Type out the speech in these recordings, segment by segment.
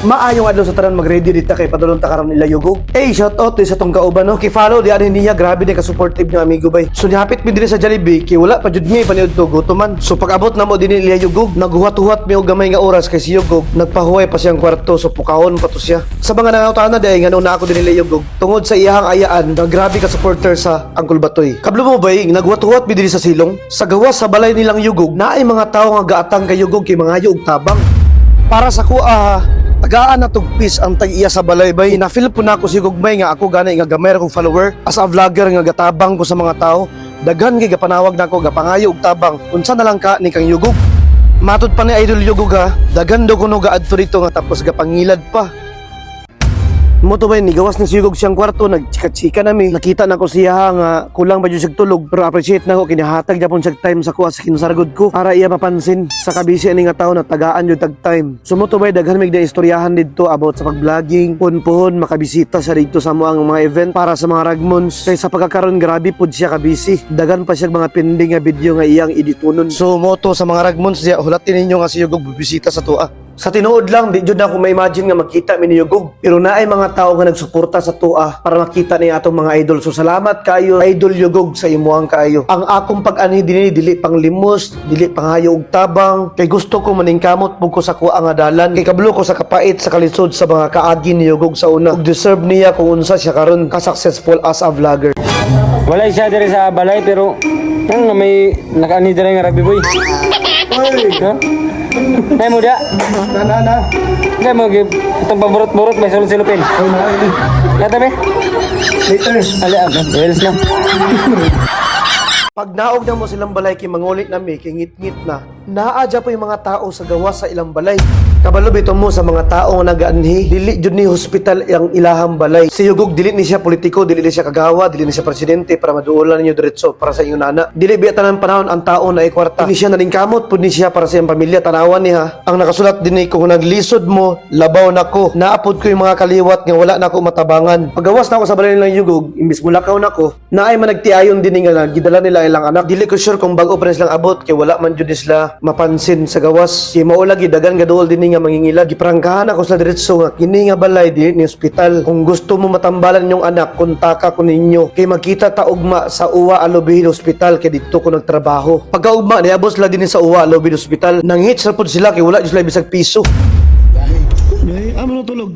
Maayong adlaw sa tanan mag-ready dita kay padulong takaron nila yugog. Shout out sa tong kauban no. Ki-follow di ani niya, grabe ni ka supportive nga amigo bay. So nihapit mi diri sa Jollibee kay wala pa jud mi paniud to gutuman. So pag-abot na mo dinhi nila yugog, naghuhat-huhat mi og gamay nga oras kay si yugog nagpahuway pa siyang kwarto so pukahon pa to siya. Sa mga nangautahan na day nganong na ako dinhi nila yugog tungod sa iyahang ayaan nga grabe ka supporter sa Uncle Batoy. Kablo mo bay naghuhat-huhat mi diri sa silong. Sa gawas sa balay nilang yugog naay mga tawo nga gaatang kay yugog kay mga hayog tabang. Para sa kuha, tagaan na tugpis ang tag-iya sa balaybay. Na-feel po na ako si Gugmay nga ako gani nga gamay akong follower. As a vlogger nga gatabang ko sa mga tao. Daghan kay gapanawag na ako, gapangayo og tabang. Unsa na lang ka ni kang yugog. Matod pa ni Idol Yugog ha, daghan do kuno gaadto dito nga tapos gapangilad pa. Mo to bay ni gawas ni siyugog siyang kwarto, nagchika-chika nami. Nakita na ko siya nga kulang ba jud siyang tulog, pero appreciate na ko kinihatag gyapon siyang time sa kuha sa kinasaragod ko para iya mapansin sa kabisi ani nga tawo na tagaan jud tag time. So mo to bay daghan mig na istoryahan didto about sa pag-vlogging, puhon makabisita sa dito sa mga event para sa mga ragmons. Kay sa pagkakaroon grabe pud siya kabisi. Daghan pa siya mga pending nga video nga iyang editonon. So mo to sa mga ragmons diya hulatin ninyo nga si Yugog bibisita sa tuwa. Sa tinuod lang, di jud na ako ma-imagine nga makita mi ni Yugog. Pero naay mga tao nga nagsuporta sa tua para makita ni atong mga idol. So salamat kayo, Idol Yugog, sa imuhang kaayo. Ang akong pag-ani dinhi dili pang limos, dili panghayo og tabang. Kay gusto ko maningkamot pug ko sa kuha nga dalan. Kay kablo ko sa kapait sa kalisod sa mga kaagi ni Yugog sa una. Ug deserve niya kung unsa siya karon ka successful as a vlogger. Wala siya diri sa balay pero ang may nakaani diri nga Rabi Boy. Oy, ha? Nay mo dia. Na. Nay mo gib itong paborot-borot may sulod-silupin. Ay na. Kata be? Later. Ali, wells na. Pag naog na mo silang balay kay mangulit na mi kay ngit-ngit na, naadya pa yung mga tao sa gawas sa ilang balay. Kabalo bito mo sa mga tao nga nagaanhi, dili jud ni hospital ang ilahang balay. Si Yugog dili ni siya politiko, dili ni siya kagawa, dili ni siya presidente para maduolan ninyo diretso para sa inyong nana. Dili biya tanan panahon ang tao na ikwarta. Ni siya naningkamot pud ni siya para sa iyang pamilya, tanawan niya. Ang nakasulat dinhi kung naglisod mo, labaw nako. Naapod ko yung mga kaliwat nga wala nako matabangan. Pagawas na ako sa balay nilang Yugog, imbis mulakaw nako, naay managtiayon din nga gidala nila ilang anak. Dili ko sure kung bago pa rin silang abot kay wala man jud sila mapansin sa gawas. Kay maulagi dagan gaduol din nga mangingilad. Giprangkahan ako sa diretso nga kini nga balay dili ni ospital. Kung gusto mo matambalan yung anak, kontaka ko ninyo. Kay magkita ta ugma sa Uwa Alobihin Hospital kay dito ko nagtrabaho. Pagkaugma niabot sila din sa Uwa Alobihin Hospital. Nanghit sa pud sila kay wala jud sila bisag piso. Ay, amo tulog.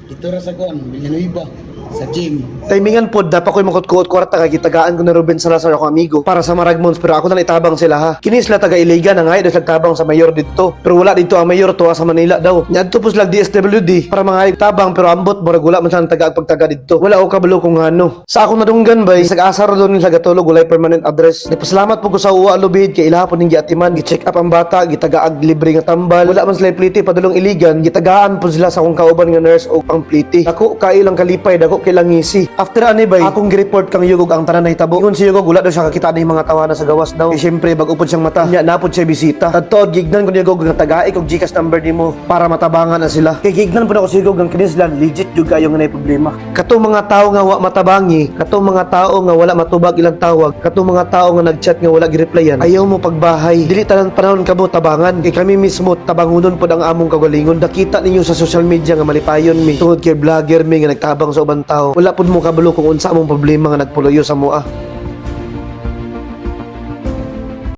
Dito ra sa kuan, Villanueva, sa gym. Timingan pod dapat ko'y makot-kuot kwarta kay gitagaan ko na Ruben Salazar ako amigo para sa Maragmons pero ako na itabang sila ha. Kini sila taga Iligan na nga sila tabang sa mayor dito. Pero wala dito ang mayor tuwa sa Manila daw. Nyadto po sila DSWD para mga tabang pero ambot murag wala man sila taga pagtaga dito. Wala o kabalo kung ano. Sa akong nadunggan bay sa asar doon nila gatulog walay permanent address. Nagpasalamat po ko sa Uwa Lubid kay ilahapon ning giatiman, gi-check up ang bata, gitagaag libre nga tambal. Wala man sila pliti padulong Iligan, gitagaan po sila sa akong kauban nga nurse o pang pliti. Ako kailang kalipay, dako kailang ngisi. After ani bay, akong gi-report kang Yugog ang tanan na hitabo. Ingon si Yugog wala daw siya kakita ni mga tawanan sa gawas daw. Eh syempre bag-upod siyang mata. Nya napod siya bisita. Adto gignan ko ni Yugog nga tagaik og GCash number nimo para matabangan na sila. Kay gignan po na ko si Yugog ang kinis lang legit jud kayo nga nay problema. Katong mga tao nga wa matabangi, katong mga tao nga wala matubag ilang tawag, katong mga tao nga nag-chat nga wala gi-replyan. Ayaw mo pagbahay. Dili tanan panahon kamo tabangan. Kay kami mismo tabangunon pod ang among kagalingon. Nakita ninyo sa social media nga malipayon mi tungod kay vlogger mi nga nagtabang sa ubang tao. Wala pud mo kabalo kung unsa among problema nga nagpuloyo sa mua.